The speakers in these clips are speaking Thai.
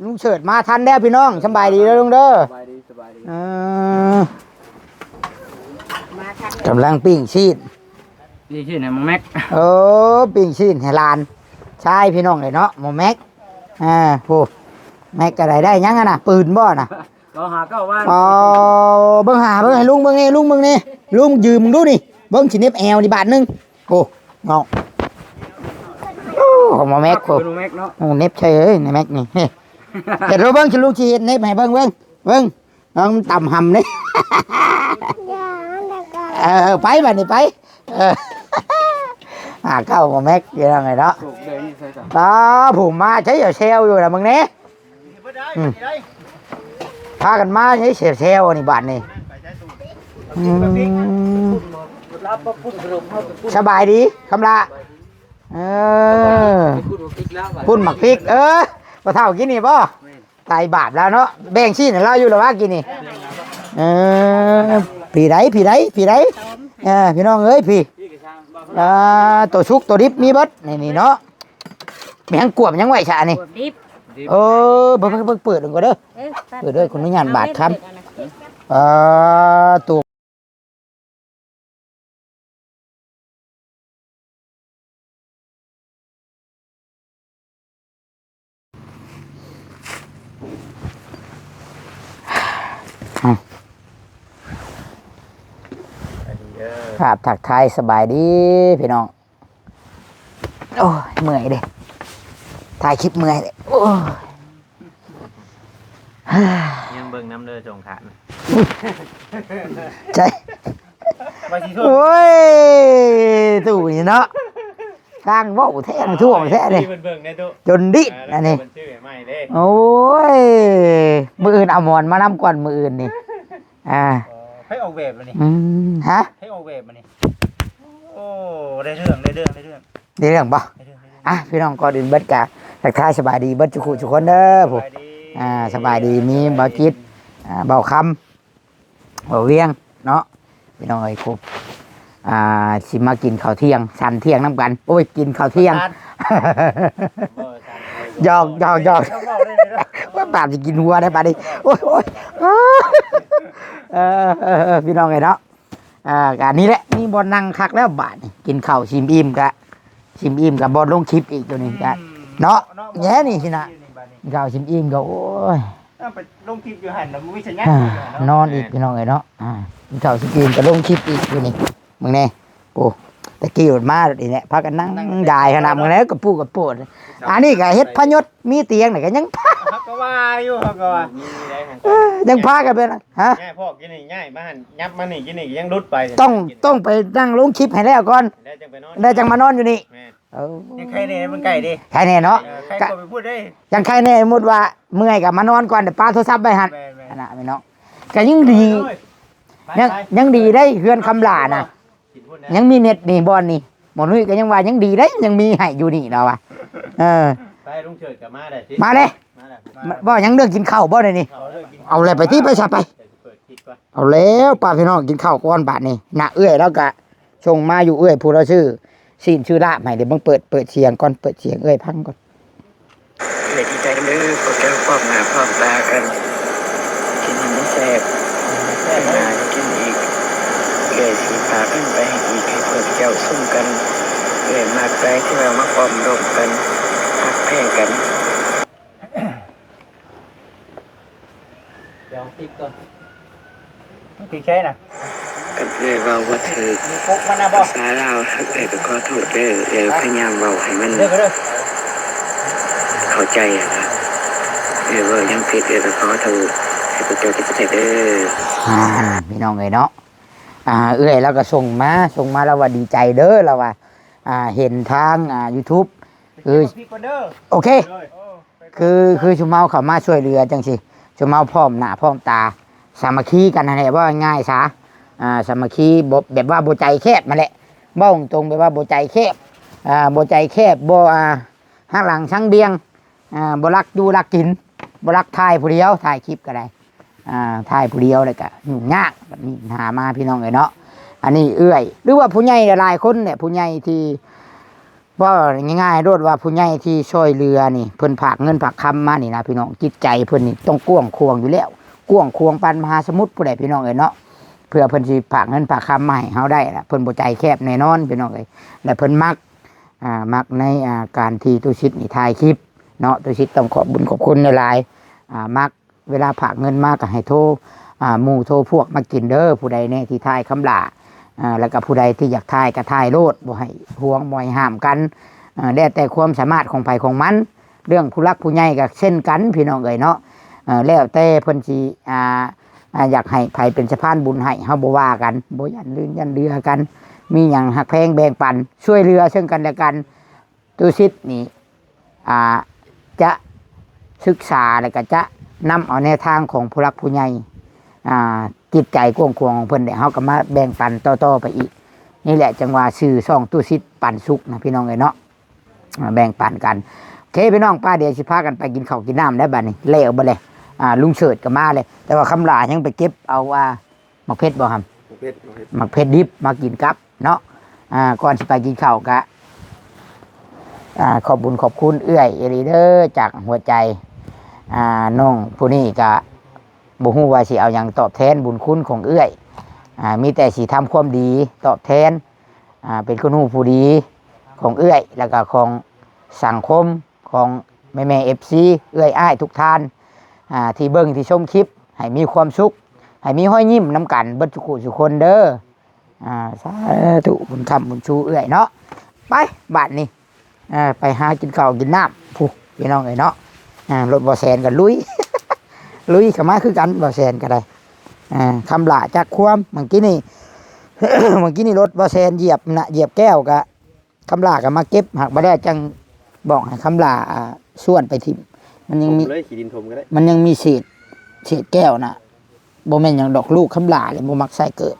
ลุงเฉิดมาทันแล้วพี่น้องสบายดีแล้วลุงเด้อสบายดีกำลังปิ้งชีสนี่ชื่อไหนมังแม็กปิ้งชีสให้หลานใช่พี่น้องเลยเนาะหมอแม็กผู้แม็กอะไรได้ยังน่ะปืนบ่น่ะเราหาเก้าว่าเบิ่งให้ลุงเบิ่งนี่ลุงยืมมึงดูนี่เบิ่งสิเน็บแอวนี่บาทนึงโอ้เนาะหมอแม็กผู้แม็กเนาะเน็บใช่เอ้ยในแม็กนี่เห็นรู้เบิ่งสิลูกชีเน็บให้เบิ่งน้องต่ำหำนี่ไปบัดนี้ไปเข้าหมอแม็กยังไงเนาะตาผมมาใช้เซลอยู่นะมึงเนี้ยพากันมาใช้เซลนี่บาทนี่สบายดีคำละพุ่นหมักพริกมาเท่ากินนี่ป่ะตายบาทแล้วเนาะแบ่งชี้เราอยู่หรือว่ากินนี่ผีไรพี่น้องเอ้ยผีตัวชุกตัวดิบมีบัดนี่เนาะมีทั้งกวบยังไหวฉะนี่เบิ่งเปิดดูก่อนเด้อเปิดด้วยคนนี้งานบาทครับตัวครับถักไทยสบายดีพี่น้องโอ้ยเมื่อยเด้ถ่ายคลิปเมื่อยเด้โอ้ยยังเบิ่งน้ำเลือดจงขาดใจโอ้ยตู่นี่เนาะข้างว่าวแท้ทั่วแท้เลยจนดิ้นอันนี้โอ้ยมืออื่นเอาหมอนมานำก่อนมืออื่นนี่ให้ออกแบบมันนี่ฮะให้ออกแบบมันนี่โอ้ได้เรื่องป่ะพี่น้องก่อนอื่นเบิดกะทักทายสบายดีเบิดทุกคนเด้อผมสบายดีมีเบาจิตเบาคำเบาเวียงเนาะพี่น้องเอ้ยครบสิมากินข้าวเที่ยงชันเที่ยงน้ำกันโอ้ยกินข้าวเที่ยงหยอกว่าปาบจะกินหัวได้ปะดิโอ้ยพี่น้องไงเนาะการนี้แหละนี่บอลนั่งคักแล้วบาทกินข้าวชิมอิ่มกับบอลลงคลิปอีกตัวนี้กันเนาะแง่นี่สินะข้าวชิมอิ่มก็โอ้ยไปลงคลิปอยู่หันแล้วไม่ใช่แง่นอนอีกพี่น้องไงเนาะกินข้าวชิมอิ่มกับลงคลิปอีกตัวนี้มึงเนี่ยโอ้ตะกี้หลุดมาดิเนี่ยพากันนั่งได้ขนาดมึงแล้วกับปูกับปวดอันนี้ก็เฮ็ดพยศมีเตียงไหนกันยังก็ว่าอยู่ก็ว่ายังพากันเป็นฮะง่ายพ่อกินนี่ง่ายบ้านยับมานี่กินนี่ยังรุดไปต้องไปนั่งลงคลิปให้แล้วก่อนได้จังมานอนอยู่นี่ยังใครเนี่ยมันไก่ดิใครเนี่ยเนาะใครก็ไปพูดได้ยังใครเนี่ยมุดว่าเมื่อยกับมานอนก่อนเดี๋ยวปาโทรศัพท์ไปหันนะพี่น้องก็ยังดีได้เฮือนคำลานะยังมีเน็ตนี่บอลนี่หมอนุ้ยก็ยังว่ายังดีได้ยังมีให้อยู่นี่เราอ่ะไปลุงเฉิดกับมาได้มาเลยบ่ยังเรื่องกินข้าวบ่ได้นี่เอาอะไรไปที่ไปซะไปเอาแล้วป้าพี่น้องกินข้าวก้อนบาทนี่น่ะเอื้อยแล้วก็ชงมาอยู่เอื้อยผู้เราชื่อสินชื่อลาบให้เดี๋ยวบังเปิดเสียงก่อนเปิดเสียงเอื้อยพังก่อนเลยดีใจเด้อพวกเจ้าความหน้าความตากันกินมันแซ่บหากินอีกเลยสีพาขึ้นไปอีกให้พวกเจ้าซุ่มกันเลยมากใจที่เรามาความรบกันหักแพ้กันเดี๋ยวติ๊กก่อนติ๊กใช่น่ะกันเลยเบาว่าเธอภาษาลาวถ้าใครก็ขอโทษเด้อเดี๋ยวพยายามเบาให้มันเข้าใจนะว่ายังผิดเดี๋ยวขอโทษให้พวกเจ้าที่ประเทศเด้อพี่น้องเลยเนาะเอื้อยแล้วก็ส่งมาแล้วว่าดีใจเด้อแล้วว่าเห็นทางYouTube คือโอเคคือชุมเมาเขามาช่วยเรือจังสิชุมเมาพร้อมหน้าพร้อมตาสามัคคีกันนั่นแหละว่าง่ายซะสามัคคีแบบว่าโบใจแคบมาแหละบ้องตรงแบบว่าโบใจแคบโบใจแคบโบห้างหลังช่างเบียงโบรักดูรักกินโบรักถ่ายผู้เดียวถ่ายคลิปก็ได้ถ่ายผู้เดียวเลยก็ยุ่งยากแบบนี้หามาพี่น้องเลยเนาะอันนี้เอื้อยหรือว่าผู้ใหญ่หลายคนเนี่ยผู้ใหญ่ที่ ว่าง่ายๆโดดว่าผู้ใหญ่ที่ช่วยเรือนี่เพิ่นฝากเงินฝากคำมานี่นะพี่น้องจิตใจเพิ่นนี่ต้องกว้างควงอยู่แล้วกว้างควงปานมหาสมุทรผู้ใดพี่น้องเอ้ยเนาะเพื่อเพิ่นสิฝากเงินฝากคำมาให้เฮาได้ล่ะเพิ่นบ่ใจแคบแน่นอนพี่น้องเอ้ยและเพิ่นมักในการที่ตุชิตนี่ถ่ายคลิปเนาะตุชิตต้องขอบบุญขอบคุณหลายๆมักเวลาฝากเงินมาก็ให้โทรหมู่โทรพวกมากินเด้อผู้ใดแน่ที่ถ่ายคำลาแล้วก็ผู้ใดที่อยากถ่ายก็ถ่ายโลดบ่ให้ห่วงบ่ให้ห้ามกันได้แต่ความสามารถของไผของมันเรื่องผู้รักผู้ใหญ่ก็เช่นกันพี่น้องเอ้ยเนาะแล้วแต่เพิ่นสิอยากให้ไผเป็นสะพานบุญให้เฮาบ่ว่ากันบ่ยันลื่นยันเรือกันมีหยังหักแพงแบ่งปันช่วยเหลือซึ่งกันและกันตุชิตนี่จะศึกษาแล้วก็จะนำเอาแนวทางของผู้รักผู้ใหญ่จิตใจกว้างขวางของเพิ่นเดี๋ยวเขาก็มาแบ่งปันต่อๆไปอีกนี่แหละจังหวะสื่อซ่องตู้ซิดปันสุกนะพี่น้องเอ้ยเนาะแบ่งปันกันโอเคพี่น้องป้าเดี๋ยวสิพากันไปกินข้าวกินน้ำได้บัดนี้เลี้ยวบ่เลยลุงเฉิดก็มาเลยแต่ว่าคำลายังไปเก็บเอาหมักเพชรบ่ครับหมักเพชรดิบมากินกับเนาะก่อนสิไปกินข้าวก็ขอบบุญขอบคุณเอื้อยเอริเดอร์จากหัวใจน้องผู้นี้ก็บ่ฮู้ว่าสิเอาหยังตอบแทนบุญคุณของเอื้อยมีแต่สิทำความดีตอบแทนเป็นคนฮู้ผู้ดีของเอื้อยแล้วก็ของสังคมของแม่ๆ FC เอื้อยอ้ายทุกท่านที่เบิ่งที่ชมคลิปให้มีความสุขให้มีห้อยยิ้มน้ำกันเบิดทุกผู้ทุกคนเด้อสาธุบุญคำบุญชูเอื้อยเนาะไปบัดนี้ไปหากินข้าวกินน้ำผู้พี่น้องเอ้ยเนาะรถบ่แซนกันลุย ลุยเข้ามาคือกันบ่แซนก็ได้คำลาจากความเมื่อกี้นี่ เมื่อกี้นี่รถบ่แซนเหยียบแก้วก็คำลาก็มาเก็บหักบ่ได้จังบอกให้คำลาส่วนไปทิ่มมันยังมีเลยขี้ดินถมก็ได้มันยังมีเศษแก้วน่ะบ่แม่นหยังดอกลูกคำลาเลยบ่มักใส่เกิด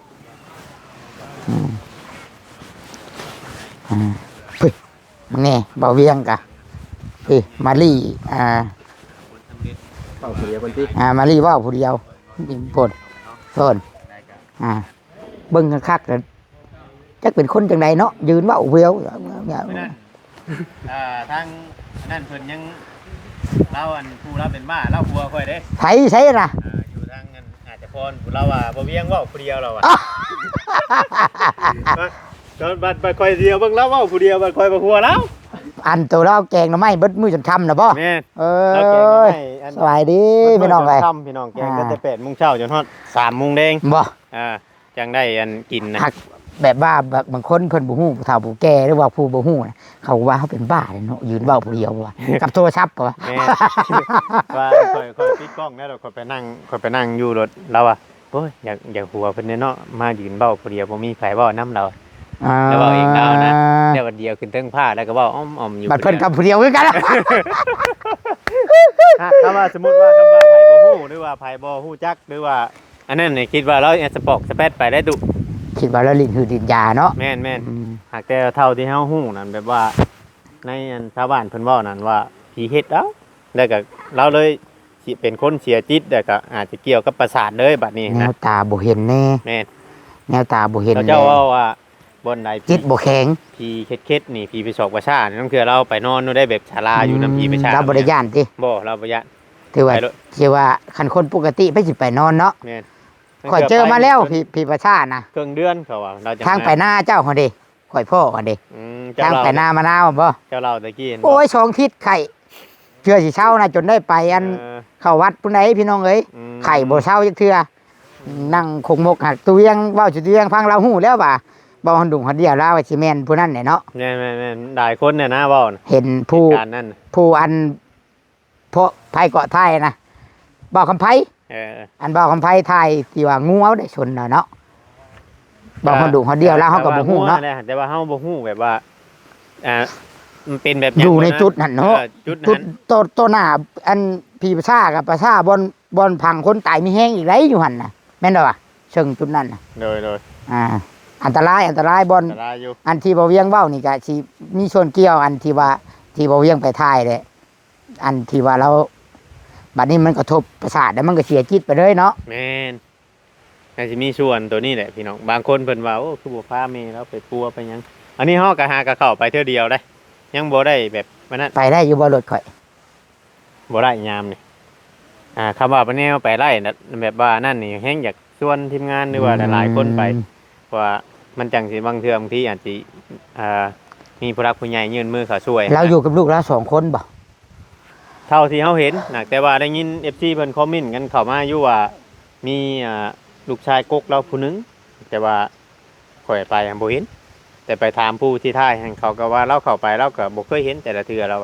เฮ้ยมันแน่เบาเวียงกะเฮ้ยมาลี่ผู้เดียวมารีว่าผู้เดียวปนเบิ้งคักๆกันจักเป็นคนจังใดเนาะยืนว่าเวียวทางนั่นเพิ่นยังเล่าผู้เราเป็นบ้าเล่าผัวค่อยเด้ไผใช่น่ะอยู่ทางนั้นอาจจะพรผู้เราว่าบ่เวียงเว้าผู้เดียวเราจนบัดค่อยเดียวเบิ่งแล้วเว้าผู้เดียวบัดค่อยบ่ผัวแล้วอันตัวเราแกงหน่อไม้เบิดมือจนค่ำนะบ่แม่สบายดีพี่น้องเลยพี่น้องแกงก็แต่8 โมงเช้าจนฮอด3 โมงแดงบ่จังได้กินนะแบบว่าบางคนเพิ่นบ่ฮู้ผู้เฒ่าผู้แก่หรือว่าผู้บ่ฮู้นะเขาว่าเขาเป็นบ้าเลยเนาะยืนเว้าผู้เดียวว่ากับโทรศัพท์ก็ว่าว่าค่อยปิดกล้องแล้วค่อยไปนั่งอยู่รถเราอ่ะโอ้ยอยากหัวเพิ่นเนาะมายืนเว้าผู้เดียวบ่มีไผเว้านำเราแล้วบอกเองดาวนะเดี๋ยววันเดียวขึ้นเทิงผ้าแล้วก็บอกอ้อมอยู่บัดเพิ่นกับผู้เดียวคือกันถ้าว่าสมมุติว่าคำว่าไผบ่ฮู้หรือว่าไผบ่ฮู้จักหรือว่าอันนั้นนี่คิดว่าเราสปอกสเปดไปได้ดุคิดว่าเราลิ้นหืดลิ้นยาเนาะแม่นหากแต่เท่าที่เฮาฮู้นั่นแบบว่าในชาวบ้านเพิ่นเว้านั่นว่าผีเฮ็ดแล้วก็เราเลยสิเป็นคนเสียจิตแล้วก็อาจจะเกี่ยวกับประสาทเลยบัดนี้นะแนวตาบ่เห็นแน่แม่นแนวตาบ่เห็นเจ้าว่าบนใดจิตบ่แข็งผีเค็ดนี่ผีไปสอกประชานั่นคือเราไปนอนได้แบบศาลาอยู่น้ำผีประชาเราบ่ได้ย่านติบ่เราบ่ย่านถือว่าคันคนปกติไปสิไปนอนเนาะแม่นข่อยเจอมาแล้วผีประชานะครึ่งเดือนเขาว่าเราทางไปหน้าเจ้าหั่นดิข่อยพ่อหั่นดิทางไปหน้ามะนาวบ่เจ้าเราตะกี้โอ้ย2 ทิศไข่เชื่อสิเช้านะจนได้ไปเข้าวัดผู้ใดพี่น้องเอ้ยไข่บ่เช้าจักเทื่อนั่งคงมกหักตัวยังเว้าสิตัวยังฟังเราฮู้แล้วว่าบ่ฮันดุงฮันเดียวลาวว่าสิแม่นผู้นั้นแหละเนาะแม่นหลายคนเนี่ยนะเว้าเห็นผู้เพราะไผเกาะไทยนะบ่คำไผอันบ่คำไผไทยที่ว่างูเอาได้ชนเนาะบ่ฮันดุงฮันเดียวลาวเฮาก็บ่ฮู้เนาะแต่ว่าเฮาบ่ฮู้แบบว่ามันเป็นแบบอยู่ในจุดนั้นเนาะจุดต้นหน้าอันพี่ประชากับประชาบอนพังคนตายมีแห้งอีกไรอยู่หั่นน่ะแม่นบ่วะเชิงจุดนั้นน่ะเลยอันตรายบอนอันที่บ่เวียงเว้านี่ก็สิมีส่วนเกี่ยวอันที่ว่าที่บ่เวียงไปถ่ายเลยอันที่ว่าเราบัดนี้มันกระทบประสาทแล้วมันก็เสียจิตไปเลยเนาะแม่นน่าสิมีส่วนตัวนี้แหละพี่น้องบางคนเพิ่นว่าโอ้คือบ่พาแม่เราไปปัวไปหยังอันนี้เฮาก็หากะเข้าไปเทื่อเดียวได้ ยังบ่ได้แบบวันนั้น ไปได้อยู่บ่รถข่อย บ่ได้ยามนี่คำว่าไปแนวไปไล่นะแบบว่านั่นนี่แฮงอยากชวนทีมงานหรือว่าหลายๆคนไปเพราะว่ามันจังสิบางเทื่อบางทีอาจสิมีผู้รักผู้ใหญ่ยื่นมือเข้าช่วย เราอยู่กับลูกเรา2คนบ่ เท่าที่เฮาเห็นนะแต่ว่าได้ยิน FC เพิ่นคอมเมนต์กันเข้ามาอยู่ว่ามีลูกชายกกเราผู้หนึงแต่ว่าข่อยไปบ่เห็นแต่ไปถามผู้ที่ท่ายให้เขาก็ว่าเราเข้าไปเราก็บ่เคยเห็นแต่ละเทื่อเรา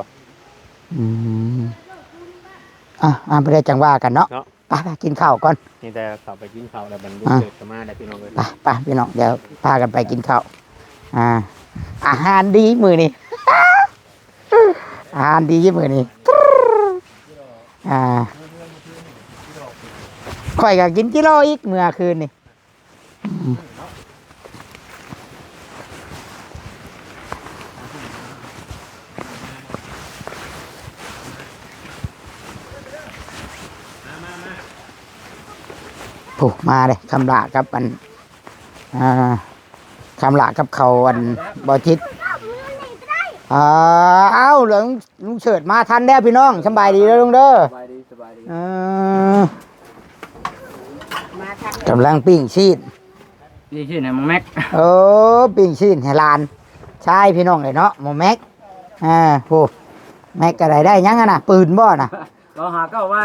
อืมไปได้จังว่ากันเนาะ เนาะ ไปกินข้าวก่อน นี่แต่เข้าไปกินข้าวแล้วมันบ่เกิดขึ้นมาได้พี่น้องเอ้ย ไปพี่น้องเดี๋ยวพากันไปกินข้าวอาหารดีมื้อนี้ อาหารดีมื้อนี้ข่อยก็กินกิโลอีกเมื่อคืนนี่ผูกมาเลยคำละกับอันคำละกับเขาอันบอจิตเอ้าเหลืองลุงเฉิดมาทันแล้วพี่น้องสบายดีแล้วลุงเด้อ สบายดีสบายดี กำลังปิ้งชีส นี่ชื่อไหนมึงแม็ก ปิ้งชีสให้หลานใช่พี่น้องเลยเนาะหมอแม็กผู้แม็กอะไรได้ยังน่ะปืนบ่น่ะ เราหาเก้าบ้าน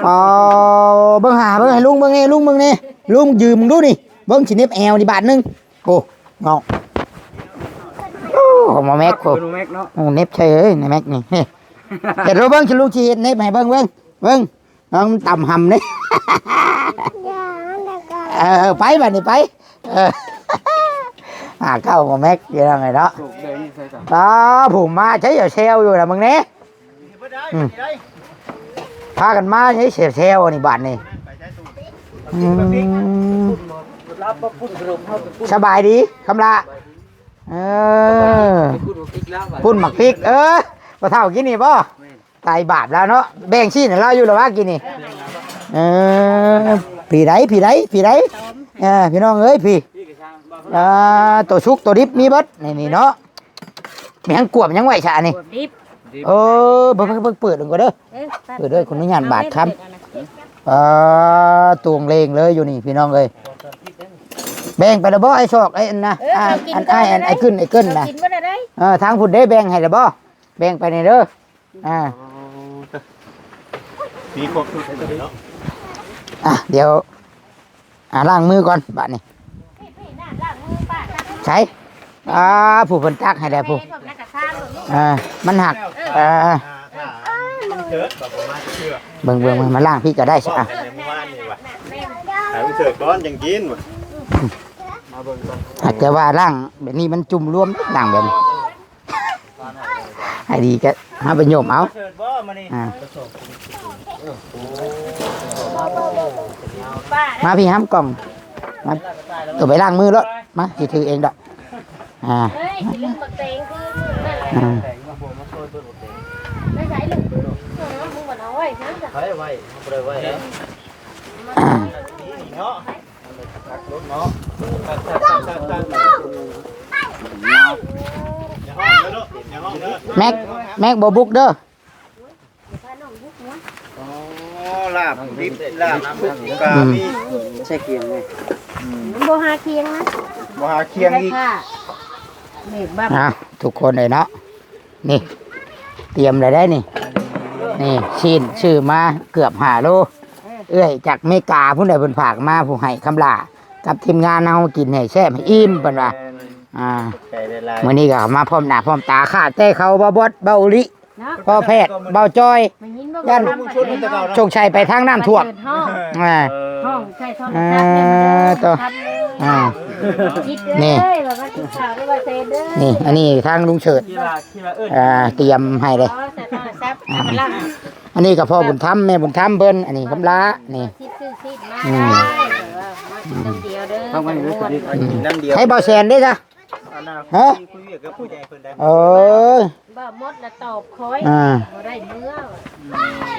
เบิ่งให้ลุงเบิ่งนี่ลุงยืมมึงดูนี่เบิ่งสิเน็บแอวนี่บาทนึงโอ้งอกหมอแม็กโอ้ ลุงแม็กเนาะ เน็บเฉยในแม็กนี่เห็นเราเบิ่งสิลุงสิเน็บให้เบิ่งน้องต่ำหำนี่ไปบัดนี้ไปเข้าหมอแม็กอยู่ยังไงเนาะ ถูกเดินนี่ใช่จ้ะ ผมมาใช้เซลอยู่นะมึงเนี่ยพากันมาใช้เซลนี่บาทนี่สบายดีคำละพุ่นหมักพริกพอเท่ากินนี่ป่ะตายบาปแล้วเนาะแบ่งชี้เนี่ยเราอยู่หรือว่ากินนี่ผีไรพี่น้องเอ้ยพี่ตัวชุกตัวดิบมีบัดนี่เนาะมีทั้งกวบยังไหวฉะนี่เบิ่งเปิดลงก็เด้อเปิดด้วยคนนี้งานบาทครับตวงเลงเลยอยู่นี่พี่น้องเลยแบ่งไปแล้วบ่ไอ้ชอกไอ้นะไอ้ขึ้นนะทางพุ่นได้แบ่งให้แล้วบ่แบ่งไปในเด้อมีครบทุกเนาะเดี๋ยวล้างมือก่อนบาดนี้ใช่ผู้เพิ่นตักให้แล้วผู้มันหักเบิ่งมาล้างพี่ก็ได้ซะเถิดก้อนยังกินว่ะ อาจจะว่าล้างแบบนี้มันจุ่มรวมล้างแบบนี้ให้ดีก็หาไปโยมเอามาพี่ห้ามกล่องมาตัวไปล้างมือแล้วมาสิถือเองดอกไม่ใช่ลูกมึงบ่เอาไว้นะจ้ะไว้บ่ได้ไว้เนาะแม็กบ่บุกเด้อลาบดิบลาบกามี ใช่เกียงไง บ่หาเคียงนะ บ่หาเคียงอีก ทุกคนเลยเนาะนี่เตรียมอะไรได้นี่ชิ้นชื่อมาเกือบ5 โลจากเมกาผู้ใดเพิ่นฝากมาผู้ให้คำลากับทีมงานเฮากินให้แซ่บให้อิ่มเพิ่นว่ามื้อนี้ก็มาพร้อมหน้าพร้อมตาค่ะแต่เขาบ่บดเบาลิพ่อแพทย์เบาจอยย่านโชคชัยไปทางน้ำท่วมห้องใช่ท้องตัวนี่อันนี้ทางลุงเฉิดเตรียมให้เลยอันนี้กับพ่อบุญธรรมแม่บุญธรรมเบิ้นอันนี้คำลานี่ให้เบาแสนได้จ้ะฮะบ่หมดละตอบคอยบ่ได้เนื้อ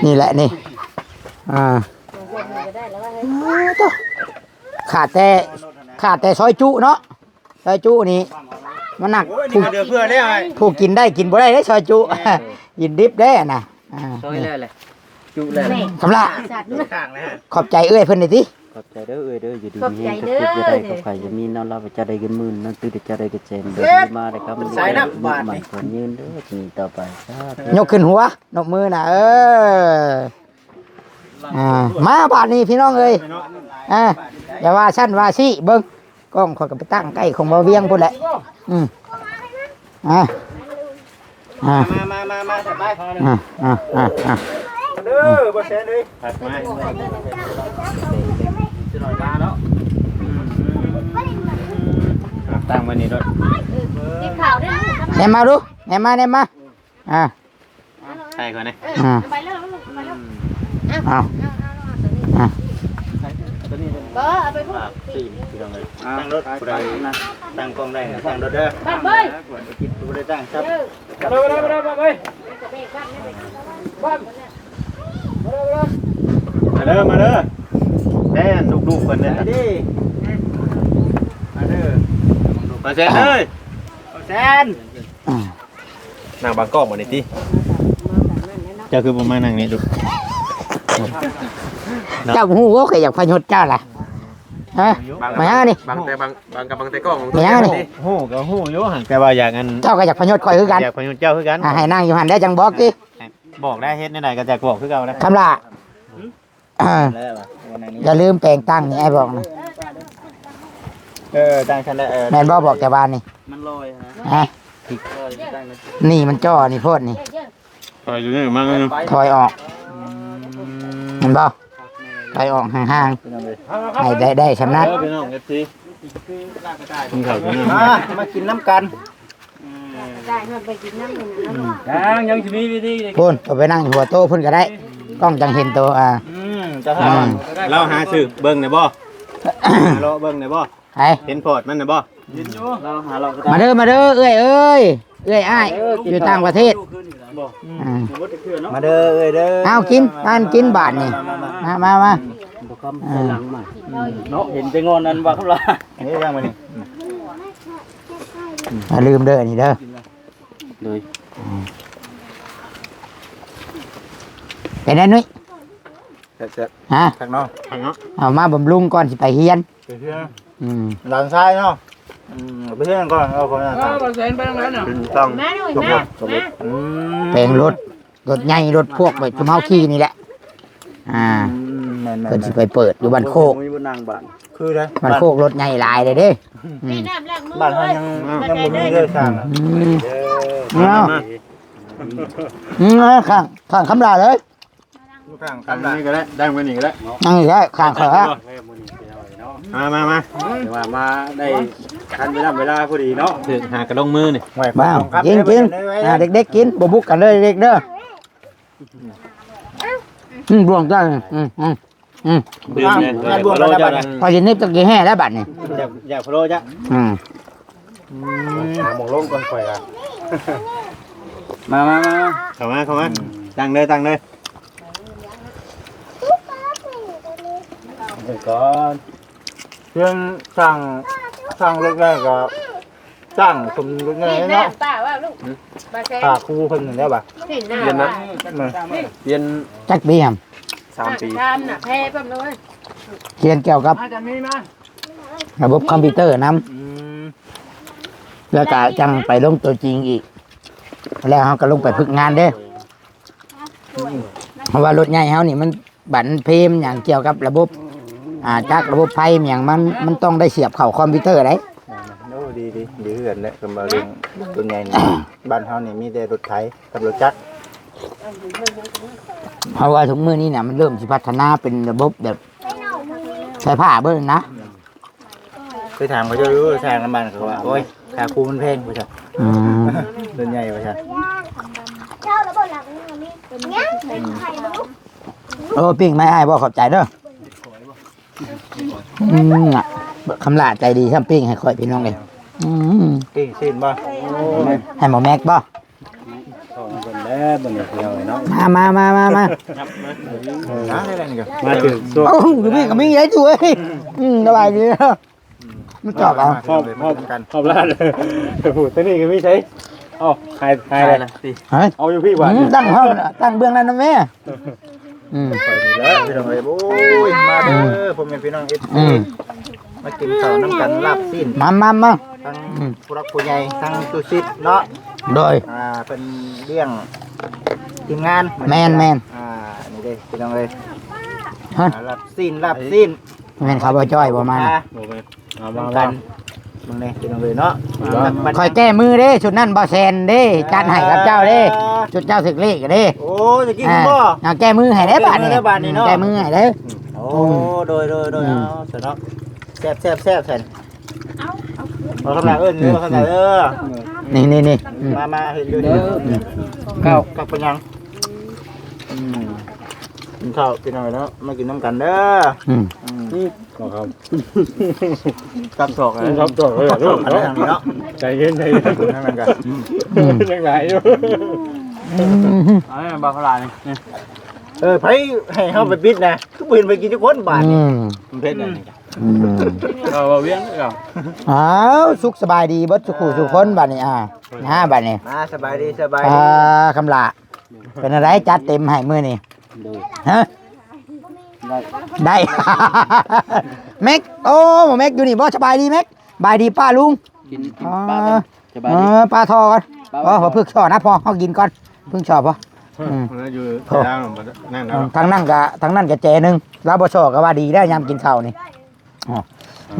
นี่แหละนี่ขาดแต่ซอยจุเนาะซอยจุนี่ มันหนัก โอ้ยนี่ก็เดือเพื่อได้ไอ้ ผู้กินได้กินบ่ได้ได้ซอยจุ กินดิบได้น่ะ ซอยเลยจุเลย สำหรับ สัตว์ ข้างเลยฮะ ขอบใจเอ้ยเพิ่นหน่อยติ ขอบใจเด้อเด้ออยู่ดี ขอบ มี ใจ ให้ เด้อ ทุกข์จะได้กับใครจะมีน้องเราจะได้เงินหมื่นนั่นตื้อจะได้กระเจนเดินมาได้ครับมันใหม่คนยืนเด้อทีต่อไปครับ ยกขึ้นหัวนกมือน่ะมาบาดนี้พี่น้องเอ้ยอย่าว่าชั้นว่าซี่เบิ่งกล้องข่อยก็ไปตั้งใกล้ของบ่เวียงพุ่นแหละมาสบายเด้อบ่แซ่เลยผัดมาตั้งมานี่ด้วย กินข้าวได้ลูก แหนมาดูแหนมาใช่ก่อนนะ ไปเร็วไปเร็ว เอา เอาไปพูด ตั้งรถตั้งกล้องได้ตั้งรถเด้อ บ้านเบ้ย คิดดูได้ตั้งครับ มาเด้อแซ่นลูกๆกันเนี่ยมาเด้อมาแซ่นเลยแซ่นนั่งบางกล้องมาหน่อยดิเจ้าคือประมาณนั่งนี่ดู เจ้าหูก็อยากพยศเจ้าล่ะฮะมาฮะนี่ บางกับบางแต่กล้องของ มาฮะนี่ หูกับหูโยหันแต่ว่าอยากกัน เจ้าก็อยากพยศคอยคือกัน อยากพยุเจ้าคือกัน ให้นั่งอยู่หันได้จังบอกดิ บอกได้เฮ็ดไหนก็จะบอกคือเก่านะ คำละอย่าลืมแปลงตั้งนี่ไอ้บอกนะ ตั้งฉันได้ แม่นบอกแต่บ้านนี่ มันลอยนะ ฮะนี่มันจ่อนี่โพดนี่ ไปอยู่นี่มากเลย ถอยออกเห็นบ่ถอยออกห่างๆให้ได้ชำนาญ พี่น้องเอฟซีกินข้าวกินน้ำ มากินน้ำกัน ได้มาไปกินน้ำหนึ่ง ยังจะมีวิธี พูนตัวไปนั่งหัวโตพุ่นก็ได้กล้องจังเห็นตัวจะทำเราหาซื้อเบิ้งในบ่เราเบิ้งในบ่ ไอ้ เห็นโพดมันในบ่ เราหาเราก็ มาเด้อเอ้ยอ้ายอยู่ต่างประเทศ มาเด้อเด้อ เอากินกินบาทนี่มา บุคคลใส่หลังมาเนาะเห็นแต่งอนนั้นว่าเขาละ นี่ยังมานี่ อย่าลืมเด้อนี่เด้อ เลย เป็นไงนุ้ย เสร็จ ฮะ ข้างนอก เอามาบำรุงก่อนสิไปเฮียน ไปเพื่อน Ừ. หลังซ้ายเนาะไปเพื่อนก่อนเอาคนนั้นต้อง แม่หน่อย จบ แม่ แล้วจบแล้ว แปลงรถใหญ่รถพวกไปชุมเฮาขี่นี่แหละแม่น เพิ่นสิไปเปิดอยู่บ้านโคก มีบนนางบ้าน คือได้ บ้านโคกรถใหญ่หลายเลยเด้ นี่น้ำแรกมือ บ้านเขายังบ่มีเลยสร้าง ข้างคำลาเลย ข้าง อันนี้ก็ได้ได้มานี่ก็ได้ นั่งอยู่ได้ข้างเขาฮะ มา แต่ว่ามาได้ทันเวลาพอดีเนาะ ถึงหากระดงมือนี่ ไว้ บ้ากินเด็กๆกินบ่บุกกันเลยเด็กเด้อรวมกัน ดื่มเนี่ย บวกกันบัด พอสินิดตะกี้แห่แล้วบัดนี่ อยากพะโล้จ้ะ หาหมองลงก่อนข่อยอ่ะ มา เข้ามาตั้งเลย ก่อนเพื่อนสร้างเล็กแรกก็สร้างสมเล็ก นี่ เนาะ น้ำป้าว่าลูกมาแซ่ ตาครูเพิ่นได้ป่ะ เห็นน้ำ เรียน จักเบี้ยม 3 ปี ทำน่ะแพ้ปั๊มเลย เรียนเกี่ยวกับระบบคอมพิวเตอร์นำแล้วก็จังไปลงตัวจริงอีก แล้วเขาก็ลงไปฝึกงานเด้อเพราะว่ารถใหญ่เขานี่มันบันเพมอย่างเกี่ยวกับระบบจักระบบไฟอย่างมันต้องได้เสียบเข้าคอมพิวเตอร์ได้ โอ้ดีเหือนเนี่ยก็มาเรื่องตัวใหญ่นี่บ้านเฮานี่มีแต่รถไถกับรถจักร เพราะว่าทุกมื้อนี้เนี่ยมันเริ่มสิพัฒนาเป็นระบบแบบใช้ผ้าเบิ่งนะ ไปถามเขาจะรู้ทางน้ำมันเขาว่าโอ้ยค่าครูมันแพงว่าซั่น อืม รถใหญ่ว่าซั่น โอ้ปิ้งไม่ให้บ่ขอบใจเด้อน่ะคำลาใจดีซ้ำปิ้งให้ค่อยพี่น้องเลย ปิ้งสิ้นบ่ ให้หมอแม็กบ่ คนแล้วบ่เนี่ยเดียวเนาะ มา หาได้แล้วนี่ก็ มาถึงช่วง โอ้ดูพี่กับมิ่งใหญ่ช่วยสบายดีนะ มันจอบเอา หอบลาดพูดแต่นี่ก็ไม่ใช่เอ้าใครเลย เฮ้ย เอาอยู่พี่กว่า ตั้งห้องตั้งเบื้องนั้นนะแม่อืม ไปนี่แล้วพี่น้องเอ้ยโอ้ยมาเด้อพ่อแม่พี่น้อง FC มากินข้าวน้ำกันลาบสิ้น มา ทั้งผู้รักผู้ใหญ่ทั้งตุชิดเนาะ โดย เป็นเลี้ยงทีมงาน แมน นี่เด้พี่น้องเอ้ย ฮะ ลาบสิ้นลาบสิ้น แมนเขาบ่จ้อยบ่มา น้ำกันมึงเนี่ยพี่น้องเอ้ยเนาะ คอยแก้มือเด้ชุดนั้นบ่แซนเด้จัดให้กับเจ้าเด้ชุดเจ้าถึกเลขเด้ โอ้จะกินบ่ เอาแก้มือให้ได้บาดนี้ แก้มือให้บาดนี้เนาะ แก้มือให้เด้ โอ้โดยเอาเสร็จเนาะแซ่บแซ่บเสร็จเอาคำลาเอิ้นเด้อคำลาเด้อ นี่ มาเห็นอยู่เด้อข้าวกับเป็นยังกินข้าวกินอะไรเนาะมากินน้ำกันเด้อ ครับ กับศอกเลย ครับตัวเลย อันนี้เนาะ ใจเย็น นั่นมันกัน ยังไงอยู่บางขลานี่ ไผให้เข้าไปปิดนะคือปืนไปกินทุกคนบาทนี่เพชรนี่ เราเวียงเรา อ้าวสุขสบายดีเบิดสุขุสุขคนบัดนี้นะบัดนี้ มาสบายดีสบาย คำละเป็นอะไรจัดเต็มให้มื้อนี้ฮะได้ แม็กโอ้แม็กอยู่นี่บ่สบายดีแม็กบายดีป้าลุง กินปลาสบายดี ป้าทอก่อนพอพึ่งชอนะพอเขากินก่อนพึ่งชอพอ อยู่ทางนั่นแล้ว ทางนั่นก็เจนึงแล้วบ่ชอก็ว่าดีแล้วยามกินข้าวนี่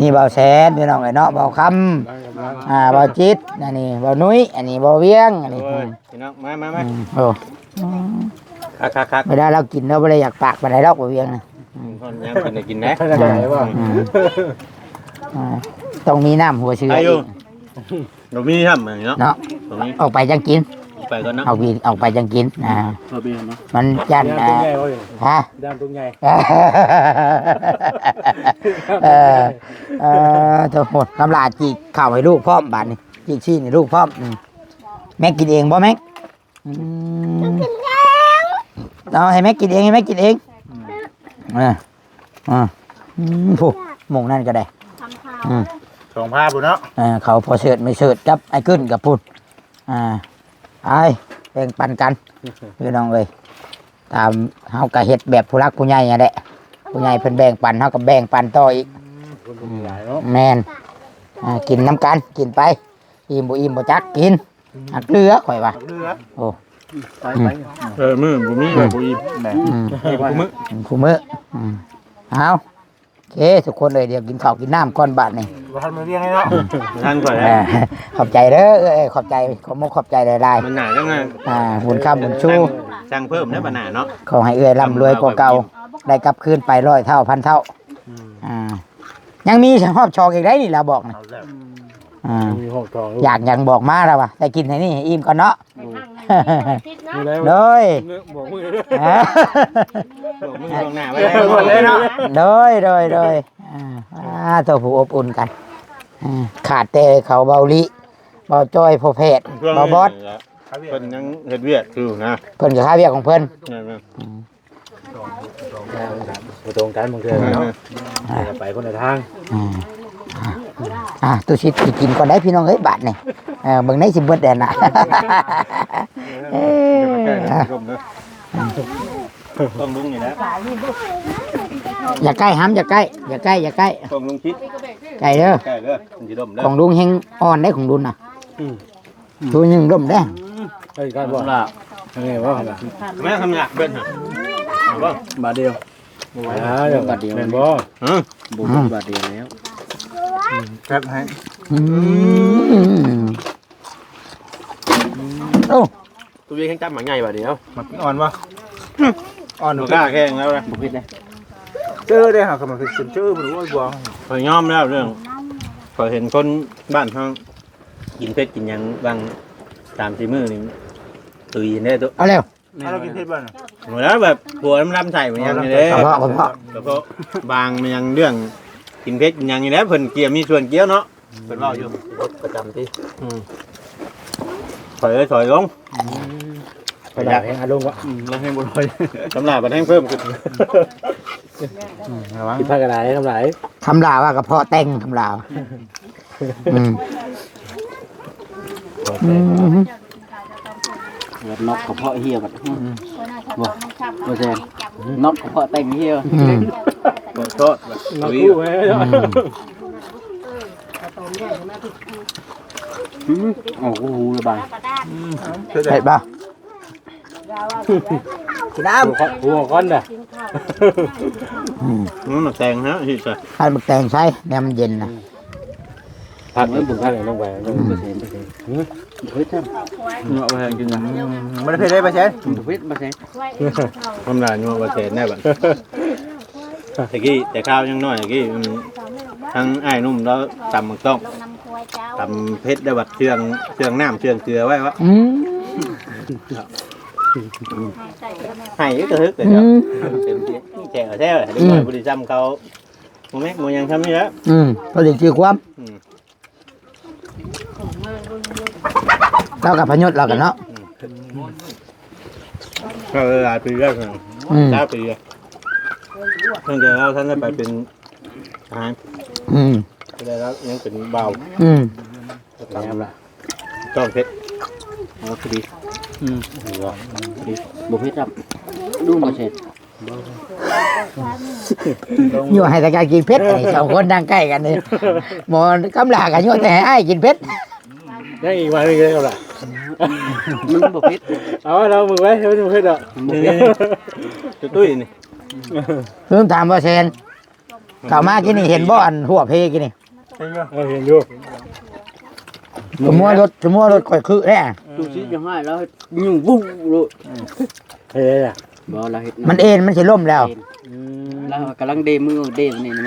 นี่เบาแสนพี่น้องไอ้เนาะเบาคำเบาจิตอันนี้เบานุ้ยอันนี้เบาเวียงอันนี้ พี่น้องมา โอ้ คัก ไม่ได้เรากินเราไม่ได้อยากปากไปไหนหรอกเบาเวียงนะ คนยังเป็นกินนะ ต้องมีน้ำหัวเชื้อ เรามีทำอย่างเนาะ เนาะ ตรงนี้ ออกไปจังกิน ไปก่อนเนาะ ออกไปจังกินเราเบียร์เนาะ มันยันฮะ ด้านตรงใหญ่ ทั้งหมดน้ำลายจีข่าวให้ลูกพร้อมบาทนี่จีชี้ให้ลูกพร้อมแม็กกินเองบ่แม็กเอาให้แม็กกินเองผู้หมงนั่นก็ได้ สองภาพบุเนาะ เขาพอเสิร์ตไม่เสิร์ตกับไอ้ขึ้นกับพุ่นไอ้แบ่งปันกันพี่น้องเลยตามเฮากะเฮ็ดแบบผู้รักผู้ใหญ่นั่นแหละผู้ใหญ่เพิ่นแบ่งปันเฮาก็แบ่งปันต่ออีกแม่นกินน้ำกันกินไปอิ่มบ่จักกินหักเรือข่อยว่าโอ้ มือบ่มีแบบบ่อิ่มคู่มื้อเอาโอเคทุกคนเลยเดี๋ยวกินข้าวกินน้ำก่อนบาดนี่ บ่ทันมาเรียงให้เนาะ ท่านก่อนนะ ขอบใจเด้อขอบใจขอบใจหลาย มันหนาจังไง ๆบุญค้ำบุญชู สั่งเพิ่มได้ปัญหาเนาะ ขอให้เอื้อยร่ำรวยกว่าเก่าได้กลับคืนไป100 เท่าพันเท่ายังมีหอบชองอีกได้นี่เราบอกนะมีหกทอง อยากยังบอกมาแล้ววะได้กินให้นี่อิ่มก่อนเนาะโดย บอกมือด้วย บอกมือตรงหน้าไว้ หมดเลยเนาะ โดยตัวผู้อบอุ่นกันขาดแต่เขาเบาลิเบาจ้อยพอเพศเบาบอส เพิ่นยังเฮ็ดเวียกอยู่นะ เพิ่นกับข้าเวียกของเพิ่น ตรงกันบางเทื่อเนาะไปคนละทาง ตัวชิดสิกินก่อนได้พี่น้องเอ้ยบาทนี่เบิ่งในสิเบิดแดนน่ะ ต้องลุงนี่นะ อย่าใกล้ห้ำอย่าใกล้ต้องลุงคิด ไก่เด้อ ใกล้เด้อมันสิดมเด้อ ของลุงเฮงอ่อนได้ของลุงน่ะตัวหนึงร่มได้ เฮ้ยกันบ่ล่ะนี่ว่าแม่ทำหยังเบิ่นฮะบ่บาทเดียวเดี๋ยวบาทเดียวแม่นบ่บ่บาทเดียวแล้ว ครับให้ โอ้ ตัวนี้แข็งจับหมาใหญ่บาทเดียว มาอ่อนบ่อ่อน บ่กล้าแข่งแล้วนะ บุพิษเลย เจอได้หาคำมาคือเจอบ่รู้ว่าบ่ ข่อยยอมแล้วเรื่องข่อยเห็นคนบ้านเฮากินเพชรกินหยังบาง3-4มื้อนี่ตุยได้ตัว เอาเร็ว เรากินเผ็ดบ่น่ะ หมดแล้วแบบผัวน้ำใส่มันยังนี่เด้ กระเพาะ แล้วก็บางมันยังเรื่องกินเพชรกินหยังนี่แหละเพิ่นเกี่ยวมีส่วนเกี่ยวเนาะเพิ่นเว้าอยู่ประจำที่ถอยลง ขยะให้อารมณ์วะเราให้บุญเลยคำลาบันให้เพิ่มขึ้นคิดพากระไรคำไร คำลาว่ากระเพาะแต่งคำลาอืมอืม น็อตกระเพาะเหี้ยบัดบ่แซ่น็อตกระเพาะแต่งเหี้ย อืม ขอโทษมาคู่ไหม โอ้โหเลยบาง เผ็ดป่ะ น้ำหัวก้อนเด้อมันแตงฮะที่ใส่ ให้มันแตงใช้แนวมันเย็นนะ ผักมันบุกข้างไหนลงไปลงไปเซ็น เฮ้ยท่าน เนาะมากินนะไม่ได้เผ็ดได้ปะเชน เฮ้ยมาแซ่ คำลาเนาะมาเซ็นได้บ้างตะกี้แต่ข้าวยังน้อยตะกี้ทั้งไอ้นุ่มแล้วตำมันต้องตำเผ็ดได้บัดเชื่องน้ำเชื่องเกลือไว้วะ อืม ให้ก็ฮึกเลยครับเต็มที่นี่แจกแท้เลยเด็กน้อยบริจำเขาโมเมนต์โมยังทำนี่แล้ว ก็เลยชื่อความเรากับพยศเรากันเนาะ ก็หลายปีแล้วครับ9 ปีแล้วตั้งแต่เราท่านได้ไปเป็นทหารแล้วยังเป็นเบาตามละต้องเพชร เอาพอดีบ่เผ็ดครับดูมาแซ่ อยู่ให้แต่การกินเพชรสองคนนั่งใกล้กันนี่หมอนกำลากันอยู่แต่ให้อ้ายกินเพชร ยังอีกวันนึงเลยครับล่ะ มันบ่เผ็ด เอาเรามือไว้ให้มันเพชรอ่ะ บ่เผ็ด จะตุ้ยนี่ เพิ่มถามว่าเซนเข้ามากินนี่เห็นบ่อันหัวเพกินนี่ เห็นอยู่ สมมติรถข่อยคือแน่ ดูสิยังให้แล้วยุ่งวุ้งโลด เฮ้ยอ่ะ บ่เราเฮ็ด มันเอ็นมันสิล่มแล้ว แล้วกำลังเดมือเดนี่มัน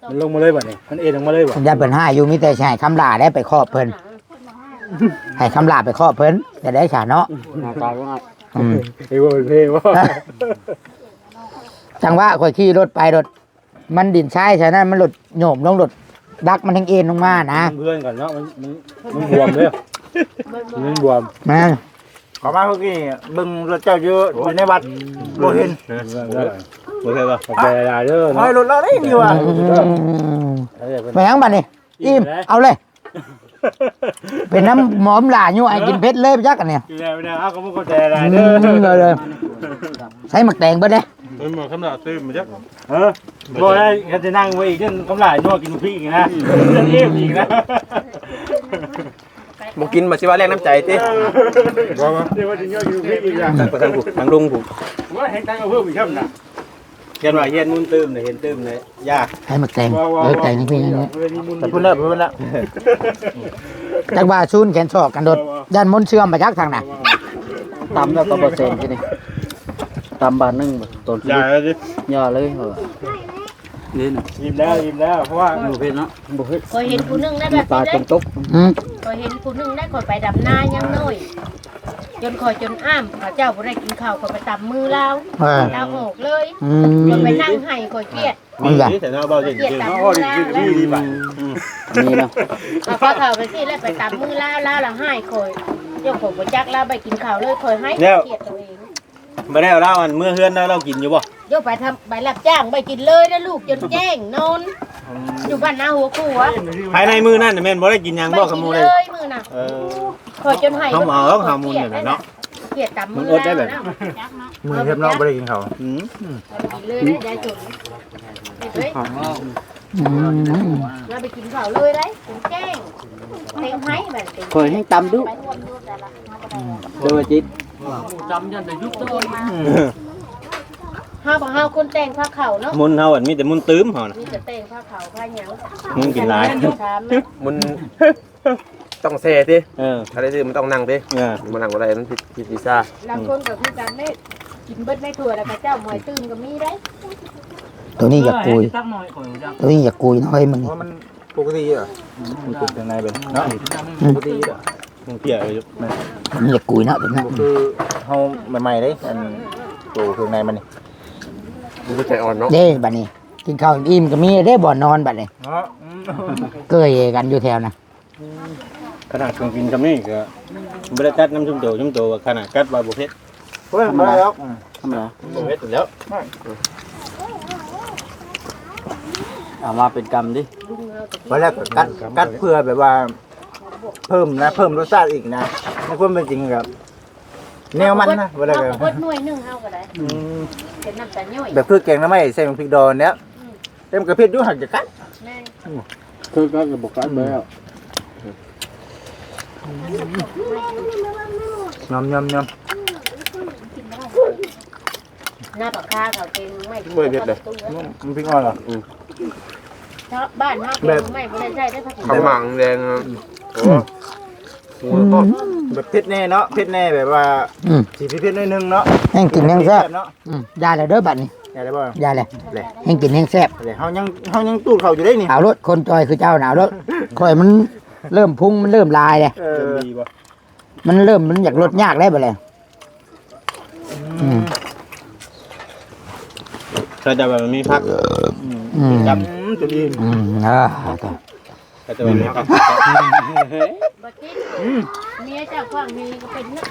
มันลงมาเลยบ่เนี่ยมันเอ็นลงมาเลยบ่ สัญญาเพิ่นให้อยู่มีแต่สิให้คำลาได้ไปครอบเพิ่นให้คำลาไปครอบเพิ่นจะได้ฉาเนาะ หน้าตาว่า ไอ้ว่าเป็นเพ่ว่า จังว่าข่อยขี่รถไปรถมันดินชายฉะนั้นมันหลุดโยมลงรถดักมันทั้งเอ็นลงมานะ เพื่อนก่อนเนาะมันบวมเลยมันบวม มัน ขอมาเมื่อกี้เบิ่งรถเจ้าอยู่ในวัดบ่เห็น บ่เคยป่ะไปได้เด้อ ห้อยรถเราได้ดีว่ะ ไปยังบัดนี่อิ่มเอาเลย เป็นน้ำหมอมหลาอยู่ไอ้กินเพชรเลยไปจักกันเนี่ย กินแล้วนะเอาก็บ่เข้าใจได้เด้อ เลยใช้หมักแตงเบิดเด้ มันบ่คำลาตื้มมาจักบ่ได้ก็จะนั่งไว้อีกจนคำลานัวกินพริกอีกนะจะเอฟอีกนะ บ่กินมาสิว่าแรงน้ำใจติ บ่บ่เดี๋ยวว่าจะนัวกินพริกอีกนะ ทางผู้ทางลุงผู้ ว่าเห็นตังเอาเพิ่มอีกครับนะเห็นว่าเห็นมุนตื้มเนี่ยเห็นตื้มเนี่ยยาก ใช้หมักแตงแตงนี่พี่นี่ แต่เพิ่นแล้วเพิ่นแล้ว จักว่าชูนแขนศอกกันโดดยันมนต์เชื่อมไปจักทางน่ะ ตำแล้วก็บ่เซนที่นี่ตำบาทนึงต้น ยากเลย ย่อเลยเหรอนี่น่ะ ยิ้มแล้วเพราะว่า บ่เผ็ดเนาะบ่เผ็ด เคยเห็นผู้หนึงได้แบบ ปลา นี้ ต ได้ รงตก เคยเห็นผู้หนึงได้คอยไปดำนายังน้อยจนคอยจนอ้ามพระเจ้าบ่ได้กินข้าวคอยไปตำมือเราเราออกเลยคอยไปนั่งให้คอยเครียด มีแต่เนาะเบาจริง เครียด ๆ ตำ เนาะ มือเราแล้ว ดีป่ะ นี่เนาะ พอเฒ่าไปสิแล้วไปตำมือเราแล้วละให้คอยเจ้าของบ่จักแล้วไปกินข้าวเลยคอยให้เครียดตัวเอง มาได้เราอันเมื่อเฮือนเรากินอยู่บ่ โยกไปทำไปรับจ้างไปกินเลยนะลูกจนแจ้งนอนอยู่บ้านนาหัวคู่วะ ภายในมือนั่นแม่นบ่ได้กินยัง ไป บ่ข กิน โมย เล เลย ยมือน่ะคอยจนให้ เขาเอาหามูลเนี่ยเนาะ เกลียดตำมื มัน อ อดได้แบบ มือเฮ็ดเนาะบ่ได้กินข้าว อืม กินเลยได้ยายจุ๋มเฮ้ยเราไปกินข้าวเลยได้ถึงแจ้งเต็งให้แบบเต็ง คอยให้ตำดุ ไปวนดูแต่ละ โดยจิต ห้าคนแต่งผ้าเข่าเนาะ มุนเฮาอันมีแต่มุนตื้มเฮาน่ะ มีแต่แต่งผ้าเข่าผ้าหยัง มุนกินหลาย มันต้องเซติ เออ ถ้าได้ซื้อมันต้องนั่งติมันนั่งบ่ได้มันผิดวีซ่า บางคนก็คือการไม่กินเบิดไม่ถั่วแล้วก็เจ้าหมอยตื้นก็มีได้ ตัวนี้อยากกุยตัวนี้อยากกุยน้อยมึง เพราะมันปกติอ่ะมันปกติในเป็นเนาะปกติอ่ะ มึงเปียกอยู่ ตัวนี้อยากกุยเนาะตัวนั้น คือเฮาใหม่ๆเด้อันตัวเครื่องในมันนี่มันใจอ่อนเนาะ เด้บัดนี้ กินข้าวอิ่มก็มีได้บ่อนนอนบัดนี้ เนาะ เกยกันอยู่แถวน่ะ ขนาดเครื่องกินจำนี่ก็ไม่ได้กัดน้ำชุ่มโตขนาดกัดว่าบุเพชร เฮ้ยมาแล้ว ทำไม บุเพชรแล้ว เอามาเป็นกรรมดิ วันแรกกัดเพื่อแบบว่าเพิ่มรสชาติอีกนะในความเป็นจริงครับแนวมันนะวันแรก เอากดหน่วยหนึงเฮาก็ได้เป็นน้ำตาลย่อย แบบเพื่อแกงน้ำไม่ใส่พริกดองเนี้ยเต็มกระเพาะยุ่หักจะกัด แม่ คือก็บอกกัดแล้ว ยำ หน้าปากคาเขาเก่งไม่ มันพริกอ่อนเหรอ เพราะบ้านเฮาเก่งไม่ได้ใช้ได้ผัก ข้าวหมังแดงแบบเผ็ดแน่เนาะเผ็ดแน่แบบว่าสีเผ็ดนิดนึงเนาะ แห้งกินแห้งแซ่บ เนาะ ยาเลยเด้อบัดนี้ อะไรบ้าง ยาเลยแห้งกินแห้งแซ่บ เฮายังตู้เขาอยู่ได้นี่ เอารถคนจอยคือเจ้าหนาวรถคอยมันเริ่มพุ่งมันเริ่มลายเลย ดีป่ะ มันเริ่มมันอยากลดยากได้ไปเลย ถ้าจะแบบมีพัก จำตัวดี ถ้าจะแบบมีพัก บัดนี้เมียเจ้าฟังมีก็เป็นนะ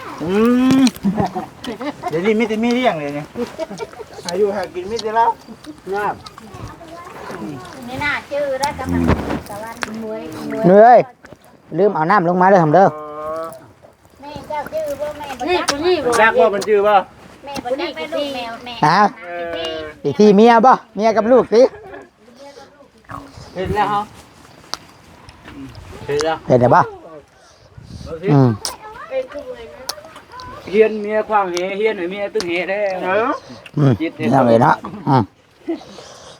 เดี๋ยวนี้มีแต่มีเรื่องเลยเนี่ยอายุหากินมีแต่แล้ว นี่น่าชื่อได้กำลังตะวันมวย เหนื่อยลืมเอาน้ำลงมาเลยทำเด้อ แม่เจ้าชื่อบ่แม่บ่จักนี่บ่ แรกว่ามันชื่อว่า แม่บ่จักเป็นลูกแมวแม่ ฮะอีกทีเมียบ่เมียกับลูกสิ เห็นแล้วครับเห็นแล้ว เห็นไหมบ่อืม เฮียนเมียควางเฮียนเมียตึงเฮได้ ยังเลยเนาะ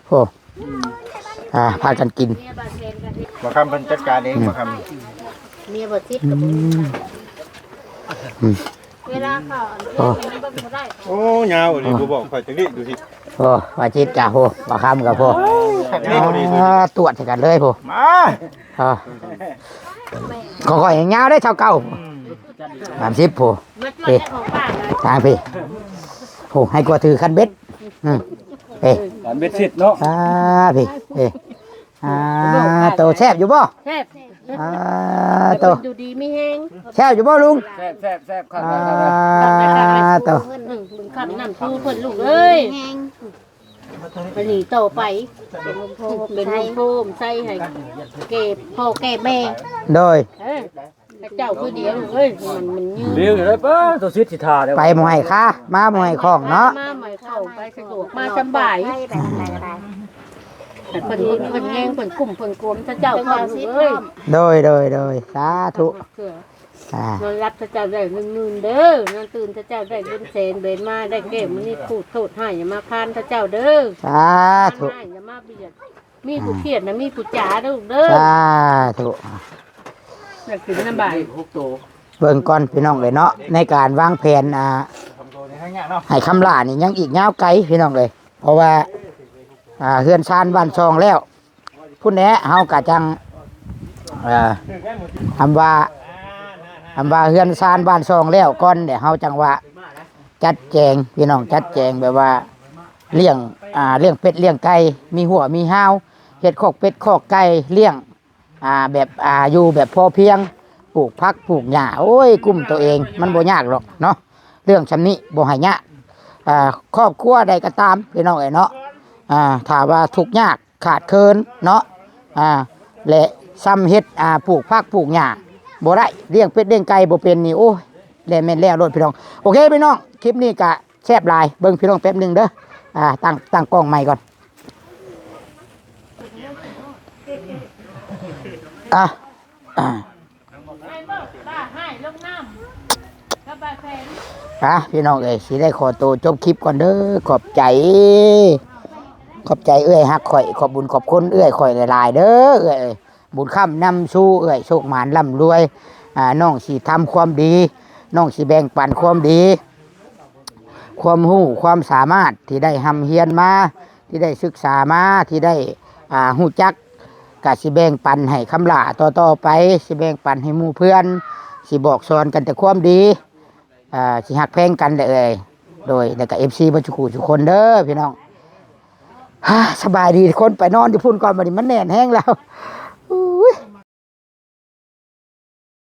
โอ้พากันกิน เมียบ่เซนกัน มาคำเป็นจัดการเองมาค เมียบ่ทิศกับเวลาเขามันบ่ได้ โอ้ยาวดิกูบอกคอยจังดิดูสิ โอ้ว่าจิตจ่าโหว่าคำกับโหตรวจกันเลยโห ำมา ก็ค่อยๆเงาได้เท่าเก่า30โห มันช่วยได้ของป้าเลย ทางพี่โหให้กว่าถือคันเบ็ดเอ้ การเบ็ดเสร็จเนาะ พี่โตแซ่บอยู่บ่ แซ่บ โต ดูดีมีแห้ง แซ่บอยู่บ่ลุง แซ่บครับ โต เพิ่นมึงขับน้ำทูเพิ่นลูกเอ้ยไปหนีต่อไปเป็นลมโพเป็นลมโพมใส่ให้เก็บพ่อแก่แม่ โดย เจ้าผู้เดียวเอ้ยมันยืน เลี้ยวอยู่เลยป้าตัวชิดสิทาเดี๋ยว ไปหมวยค่ะมาหมวยของเนาะ มาใหม่เข้าไปสะดวกมาสบายเพิ่นแห้งเพิ่นกลุ่มเพิ่นกลมถ้าเจ้าเข้าลูกเอ้ย โดยสาธุ นอนรับถ้าเจ้าได้เงินเด้อนอนตื่นถ้าเจ้าได้เงินแสนเบนมาได้เก็บมันนี่พูดโทษให้อย่ามาคานถ้าเจ้าเด้อ สาธุ อย่ามาเบียดมีผู้เขียนนะมีผู้จ๋าเด้อเด้อ สาธุ อยากกินน้ำบาย เบิ่งก่อนพี่น้องเลยเนาะในการวางแผนให้คำลานี่ยังอีกยาวไกลพี่น้องเลยเพราะว่าเฮือนชานบ้านซองแล้วพุ่นแหน่เฮากะจังคำว่าเฮือนชานบ้านซองแล้วก่อนเดี๋ยวเฮาจังว่าจัดแจงพี่น้องจัดแจงแบบว่าเลี้ยงเป็ดเลี้ยงไก่มีหัวมีห้าวเฮ็ดคอกเป็ดคอกไก่เลี้ยงแบบอยู่แบบพอเพียงปลูกผักปลูกหญ้าโอ้ยกุ้มตัวเองมันบ่ยากหรอกเนาะเรื่องชำนี้บ่ให้ยากครอบครัวใดก็ตามพี่น้องเอ้ยเนาะถ้าว่าทุกข์ยากขาดเคินเนาะและซ้ำเฮ็ดปลูกผักปลูกหญ้าบ่ได้เลี้ยงเป็ดเลี้ยงไก่บ่เป็นนี่โอ้ยแล้วแม่นแล้วโลดพี่น้องโอเคพี่น้องคลิปนี้ก็แซ่บหลายเบิ่งพี่น้องแป๊บหนึงเด้อตั้งกล้องใหม่ก่อนพี่น้องเอ้ยสิได้ขอตัวจบคลิปก่อนเด้อขอบใจเอ้ยฮักข่อยขอบบุญขอบคุณเอ้ยข่อยหลายๆเด้อเอ้ยบุญค่ำนำสู่เอ้ยโชคหมานร่ำรวยน้องสิทำความดีน้องสิแบ่งปันความดีความรู้ความสามารถที่ได้ทำเฮียนมาที่ได้ศึกษามาที่ได้ฮู้จักกะสิแบ่งปันให้คำลาต่อไปสิแบ่งปันให้หมู่เพื่อนสิบอกสอนกันแต่ความดีสิหักแพงกันเลยโดยแล้วก็ FC บ่ทุกคู่ทุกคนเด้อพี่น้องสบายดีคนไปนอนอยู่พุ่นก่อนบัดนี้มันแน่นแห้งแล้ว